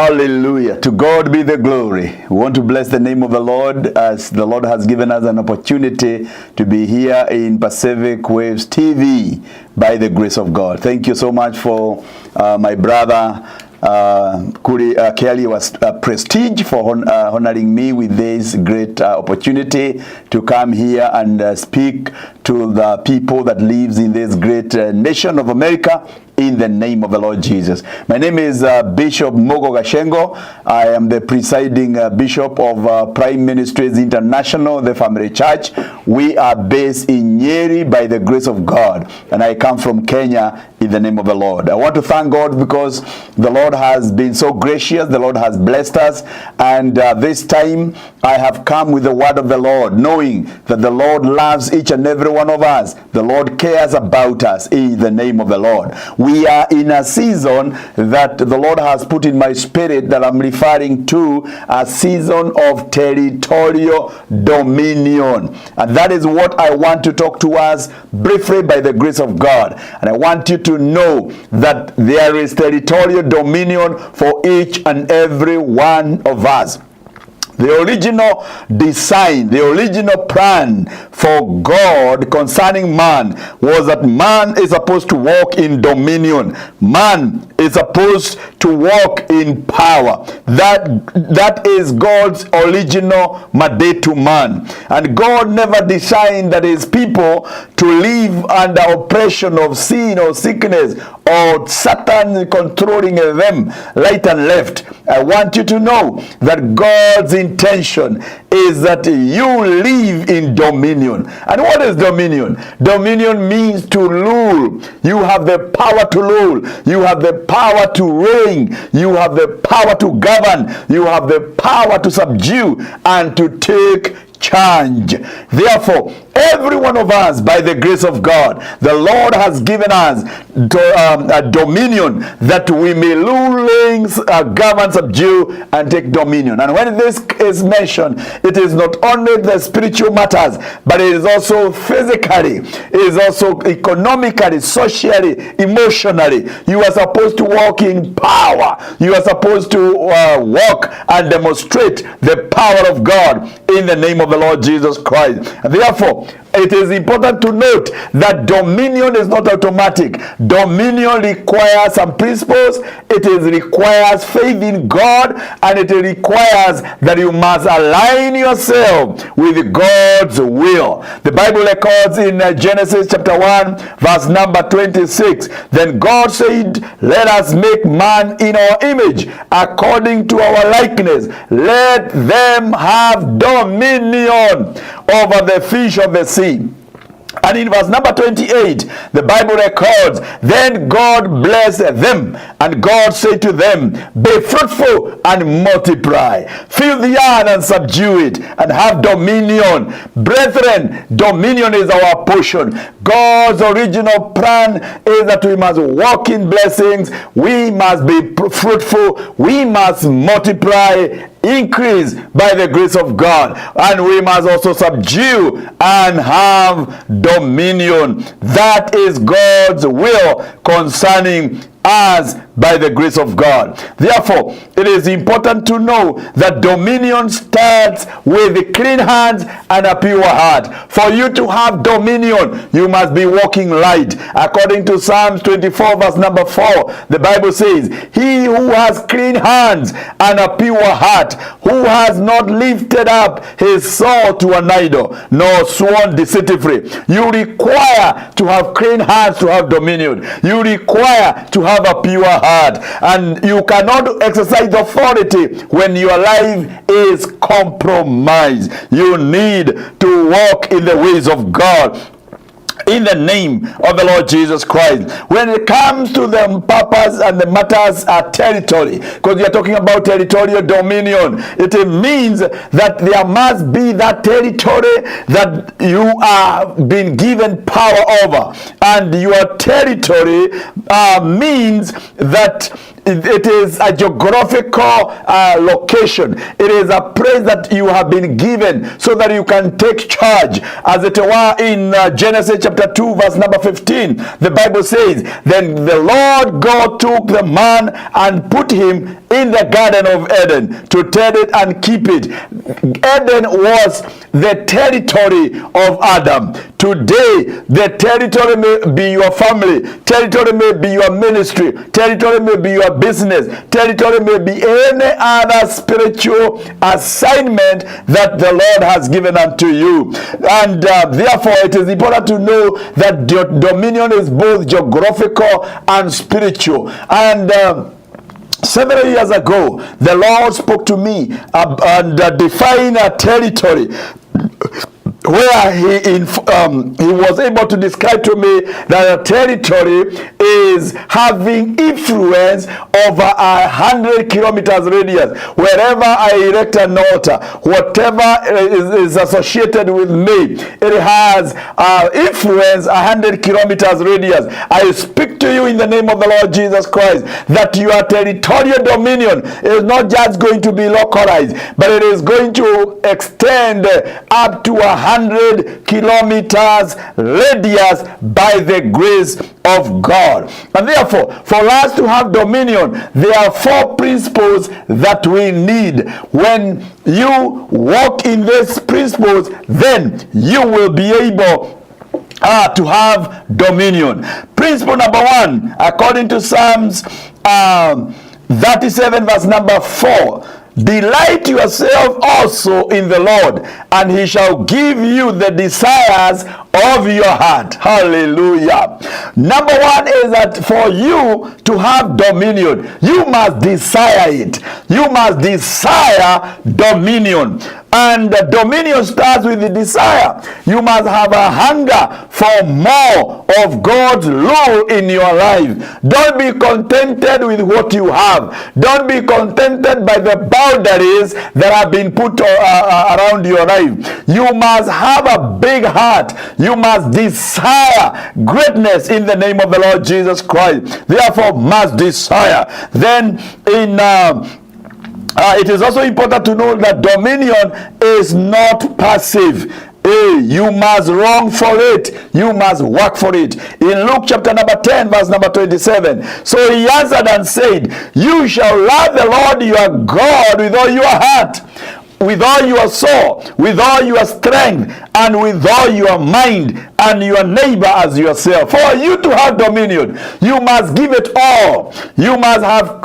Hallelujah. To God be the glory. We want to bless the name of the Lord as the Lord has given us an opportunity to be here in Pacific Waves TV by the grace of God. Thank you so much for my brother Kelly was prestige for honoring me with this great opportunity to come here and speak to the people that lives in this great nation of America in the name of the Lord Jesus. My name is Bishop Mugo Gachengo. I am the presiding bishop of Prime Ministries International, the family church. We are based in Nyeri by the grace of God, and I come from Kenya in the name of the Lord. I want to thank God because the Lord has been so gracious. The Lord has blessed us, and this time I have come with the word of the Lord, knowing that the Lord loves each and every one of us. The Lord cares about us in the name of the Lord. We are in a season that the Lord has put in my spirit that I'm referring to a season of territorial dominion. And that is what I want to talk to us briefly by the grace of God. And I want you to know that there is territorial dominion for each and every one of us. The original design, the original plan for God concerning man was that man is supposed to walk in dominion. Man is supposed to walk in power. That is God's original mandate to man. And God never designed that his people to live under oppression of sin or sickness or Satan controlling them right and left. I want you to know that God's intention is that you live in dominion. And what is dominion? Dominion means to rule. You have the power to rule. You have the power to reign. You have the power to govern. You have the power to subdue and to take charge. Therefore, every one of us, by the grace of God, the Lord has given us a dominion that we may rule, govern, subdue, and take dominion. And when this is mentioned, it is not only the spiritual matters, but it is also physically, it is also economically, socially, emotionally. You are supposed to walk in power. You are supposed to walk and demonstrate the power of God in the name of the Lord Jesus Christ. And therefore, it is important to note that dominion is not automatic. Dominion requires some principles. It requires faith in God, and it requires that you must align yourself with God's will. The Bible records in Genesis chapter 1, verse number 26. Then God said, "Let us make man in our image, according to our likeness. Let them have dominion over the fish of the sea." And in verse number 28, the Bible records, "Then God blessed them, and God said to them, Be fruitful and multiply, fill the earth and subdue it, and have dominion." Brethren, dominion is our portion. God's original plan is that we must walk in blessings, we must be fruitful, we must multiply, increase by the grace of God, and we must also subdue and have dominion. That is God's will concerning us by the grace of God. Therefore, it is important to know that dominion starts with clean hands and a pure heart. For you to have dominion, you must be walking right. According to Psalms 24, verse number 4, the Bible says, "He who has clean hands and a pure heart, who has not lifted up his soul to an idol, nor sworn deceitfully." You require to have clean hands to have dominion. You require to have a pure heart, and you cannot exercise authority when your life is compromised. You need to walk in the ways of God in the name of the Lord Jesus Christ. When it comes to the purpose and the matters of territory, because we are talking about territorial dominion, it means that there must be that territory that you are being given power over. And your territory means that It is a geographical location. It is a place that you have been given so that you can take charge. As it were in Genesis chapter 2 verse number 15, the Bible says, then the Lord God took the man and put him in the Garden of Eden to tend it and keep it. Eden was the territory of Adam. Today, the territory may be your family, territory may be your ministry, territory may be your business, territory may be any other spiritual assignment that the Lord has given unto you. And therefore, it is important to know that dominion is both geographical and spiritual. And several years ago, the Lord spoke to me and defined a territory where he was able to describe to me that a territory is having influence over 100 kilometers radius. Wherever I erect an altar, whatever is associated with me, it has influence 100 kilometers radius. I speak to you in the name of the Lord Jesus Christ that your territorial dominion is not just going to be localized, but it is going to extend up to 100 kilometers radius by the grace of God. And therefore, for us to have dominion, there are 4 principles that we need. When you walk in these principles, then you will be able to have dominion. Principle number 1, according to Psalms 37 verse number 4, delight yourself also in the Lord, and he shall give you the desires of your heart. Hallelujah. Number 1 is that for you to have dominion, you must desire it. You must desire dominion. And dominion starts with the desire. You must have a hunger for more of God's rule in your life. Don't be contented with what you have. Don't be contented by the boundaries that have been put around your life. You must have a big heart. You must desire greatness in the name of the Lord Jesus Christ. Therefore, must desire. Then in it is also important to know that dominion is not passive. You must long for it. You must work for it. In Luke chapter number 10 verse number 27, so he answered and said, you shall love the Lord your God with all your heart, with all your soul, with all your strength, and with all your mind, and your neighbor as yourself. For you to have dominion, you must give it all. You must have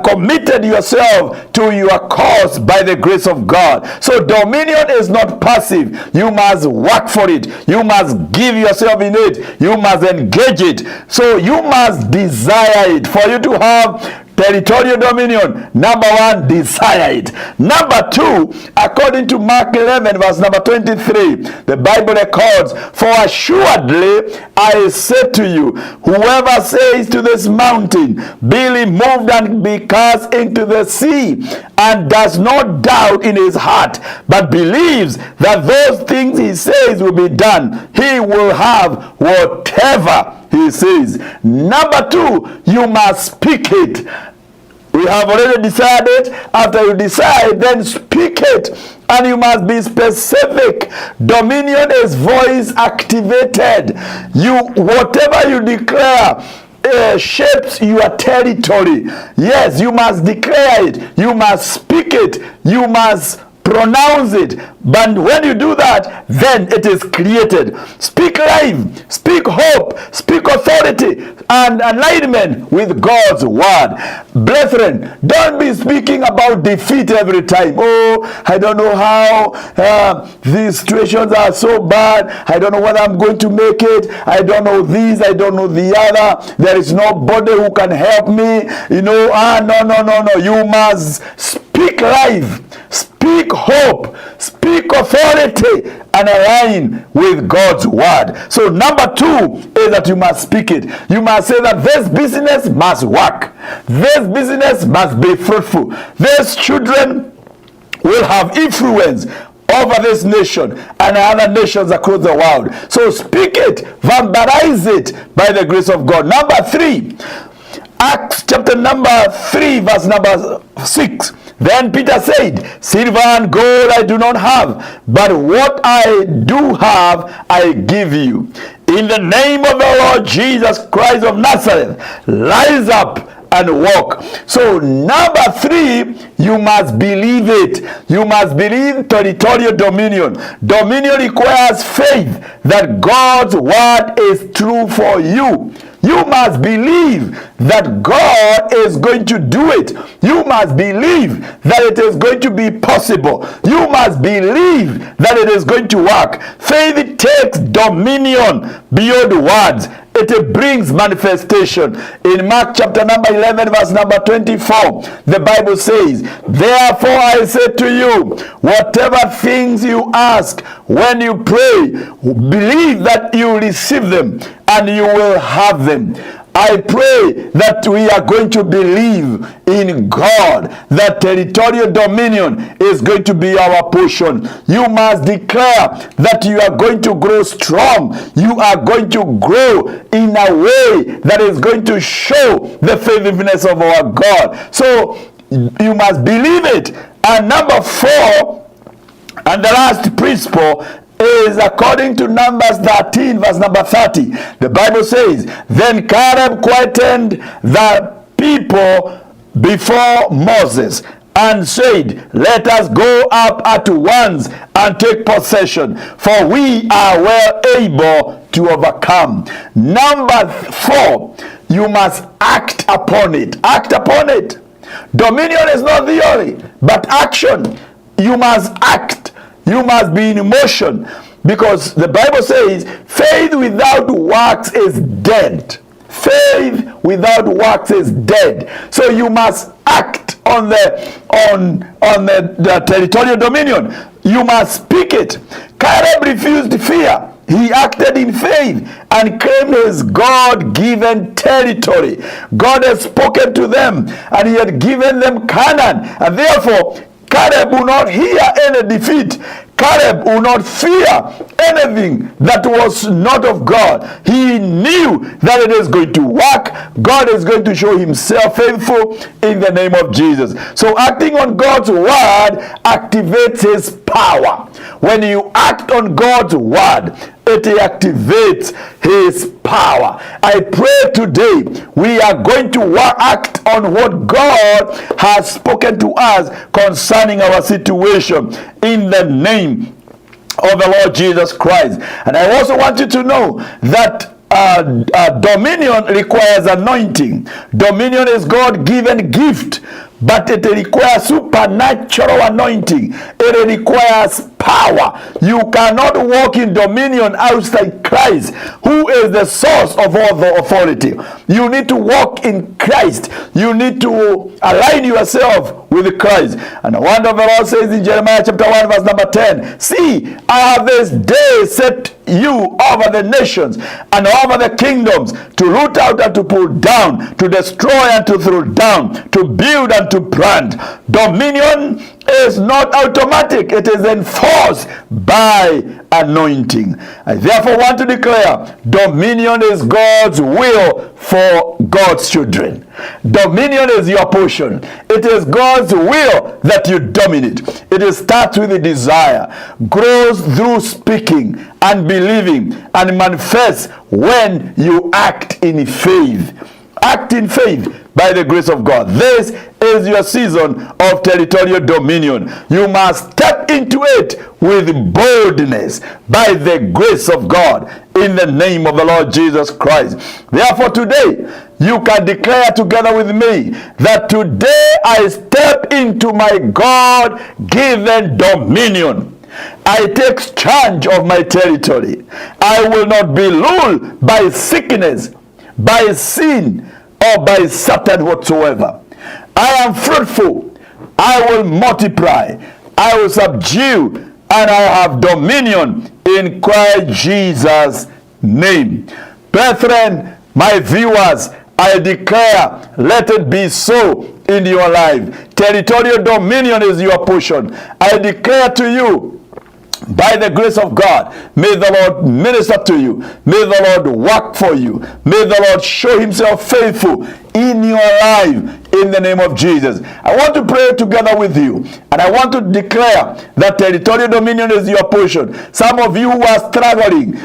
committed yourself to your cause by the grace of God. So dominion is not passive. You must work for it. You must give yourself in it. You must engage it. So you must desire it. For you to have territorial dominion, number 1, desire it. Number 2, according to Mark 11 verse number 23, the Bible records, for assuredly I say to you, whoever says to this mountain, be removed and be cast into the sea, and does not doubt in his heart, but believes that those things he says will be done, he will have whatever he says. Number 2, you must speak it. We have already decided. After you decide, then speak it. And you must be specific. Dominion is voice activated. Whatever you declare shapes your territory. Yes, you must declare it. You must speak it. You must pronounce it. But when you do that, then it is created. Speak life, speak hope, speak authority and alignment with God's word. Brethren, don't be speaking about defeat every time. Oh, I don't know how these situations are so bad. I don't know whether I'm going to make it. I don't know this, I don't know the other. There is nobody who can help me. No. You must speak life, speak hope, speak authority, and align with God's word. So number 2 is that you must speak it. You must say that this business must work. This business must be fruitful. These children will have influence over this nation and other nations across the world. So speak it, verbalize it by the grace of God. Number 3, Acts chapter number 3, verse number 6. Then Peter said, silver and gold I do not have, but what I do have I give you. In the name of the Lord Jesus Christ of Nazareth, rise up and walk. So number 3, you must believe it. You must believe territorial dominion. Dominion requires faith that God's word is true for you. You must believe that God is going to do it. You must believe that it is going to be possible. You must believe that it is going to work. Faith takes dominion beyond words. It brings manifestation. In Mark chapter number 11, verse number 24, the Bible says, therefore I say to you, whatever things you ask when you pray, believe that you receive them and you will have them. I pray that we are going to believe in God, that territorial dominion is going to be our portion. You must declare that you are going to grow strong. You are going to grow in a way that is going to show the faithfulness of our God. So you must believe it. And number 4, and the last principle, is according to Numbers 13, verse number 30. The Bible says, then Caleb quietened the people before Moses and said, let us go up at once and take possession, for we are well able to overcome. Number 4, you must act upon it. Act upon it. Dominion is not theory, but action. You must act. You must be in motion, because the Bible says faith without works is dead. Faith without works is dead. So you must act on the territorial dominion. You must speak it. Caleb refused fear. He acted in faith and claimed his God-given territory. God has spoken to them and he had given them Canaan, and therefore Caleb will not hear any defeat. Caleb will not fear anything that was not of God. He knew that it is going to work. God is going to show himself faithful in the name of Jesus. So acting on God's word activates his power. When you act on God's word, it activates his power. I pray today we are going to act on what God has spoken to us concerning our situation in the name of the Lord Jesus Christ. And I also want you to know that dominion requires anointing. Dominion is God-given gift, but it requires supernatural anointing. It requires power. You cannot walk in dominion outside Christ, who is the source of all the authority. You need to walk in Christ. You need to align yourself with Christ. And the word of the Lord says in Jeremiah chapter 1, verse number 10, see, I have this day set you over the nations and over the kingdoms, to root out and to pull down, to destroy and to throw down, to build and to plant. Dominion is not automatic. It is enforced by anointing. I therefore want to declare dominion is God's will for God's children. Dominion is your portion. It is God's will that you dominate. It starts with a desire, grows through speaking and believing, and manifests when you act in faith. Act in faith by the grace of God. This is your season of territorial dominion. You must step into it with boldness by the grace of God in the name of the Lord Jesus Christ. Therefore today, you can declare together with me that today I step into my God-given dominion. I take charge of my territory. I will not be ruled by sickness, by sin, or by Satan whatsoever. I am fruitful. I will multiply. I will subdue, and I have dominion in Christ Jesus' name. Brethren, my viewers, I declare, let it be so in your life. Territorial dominion is your portion. I declare to you, by the grace of God, may the Lord minister to you. May the Lord work for you. May the Lord show himself faithful in your life in the name of Jesus. I want to pray together with you, and I want to declare that territorial dominion is your portion. Some of you who are struggling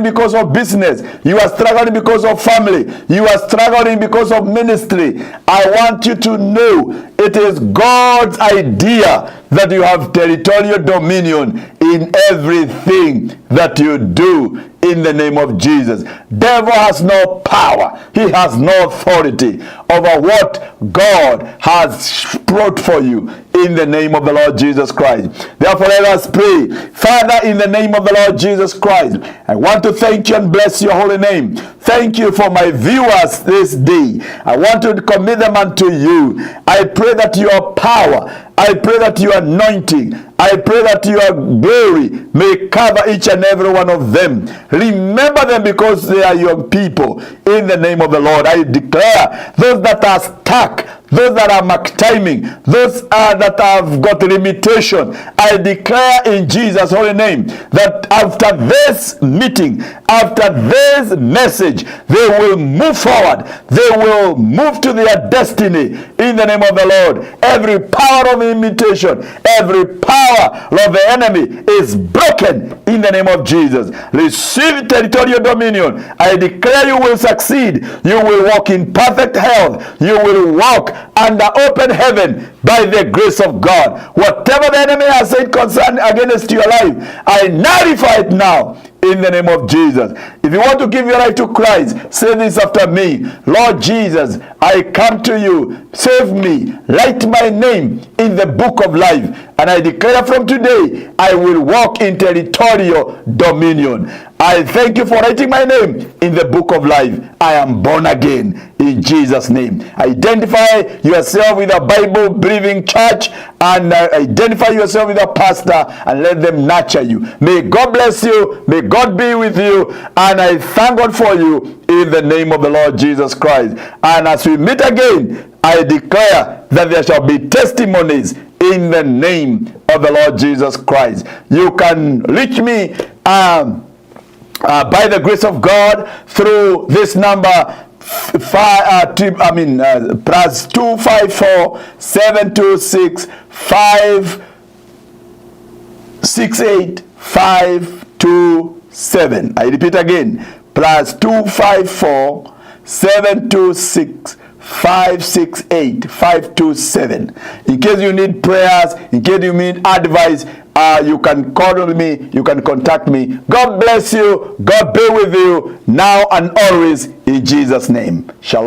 because of business, you are struggling because of family, you are struggling because of ministry. I want you to know it is God's idea that you have territorial dominion in everything that you do in the name of Jesus. Devil has no power. He has no authority over what God has brought for you in the name of the Lord Jesus Christ. Therefore, let us pray. Father, in the name of the Lord Jesus Christ, I want to thank you and bless your holy name. Thank you for my viewers this day. I want to commit them unto you. I pray that your power, I pray that your anointing, I pray that your glory may cover each and every one of them. Remember them because they are your people. In the name of the Lord, I declare those that are stuck, those that are mark timing, those that have got limitation, I declare in Jesus' holy name that after this meeting, after this message, they will move forward. They will move to their destiny in the name of the Lord. Every power of limitation, every power of the enemy is broken in the name of Jesus. Receive territorial dominion. I declare you will succeed. You will walk in perfect health. You will walk under open heaven by the grace of God. Whatever the enemy has said concerning against your life, I nullify it now in the name of Jesus. If you want to give your life to Christ, say this after me. Lord Jesus, I come to you. Save me. Write my name in the book of life. And I declare from today, I will walk in territorial dominion. I thank you for writing my name in the book of life. I am born again in Jesus' name. Identify yourself with a Bible-believing church and identify yourself with a pastor and let them nurture you. May God bless you. May God be with you. And I thank God for you in the name of the Lord Jesus Christ. And as we meet again, I declare that there shall be testimonies in the name of the Lord Jesus Christ. You can reach me by the grace of God through this number plus 254 726 568 527. I repeat again, plus 254 726 568 527. In case you need prayers, in case you need advice, you can call me, you can contact me. God bless you. God be with you now and always in Jesus' name. Shalom.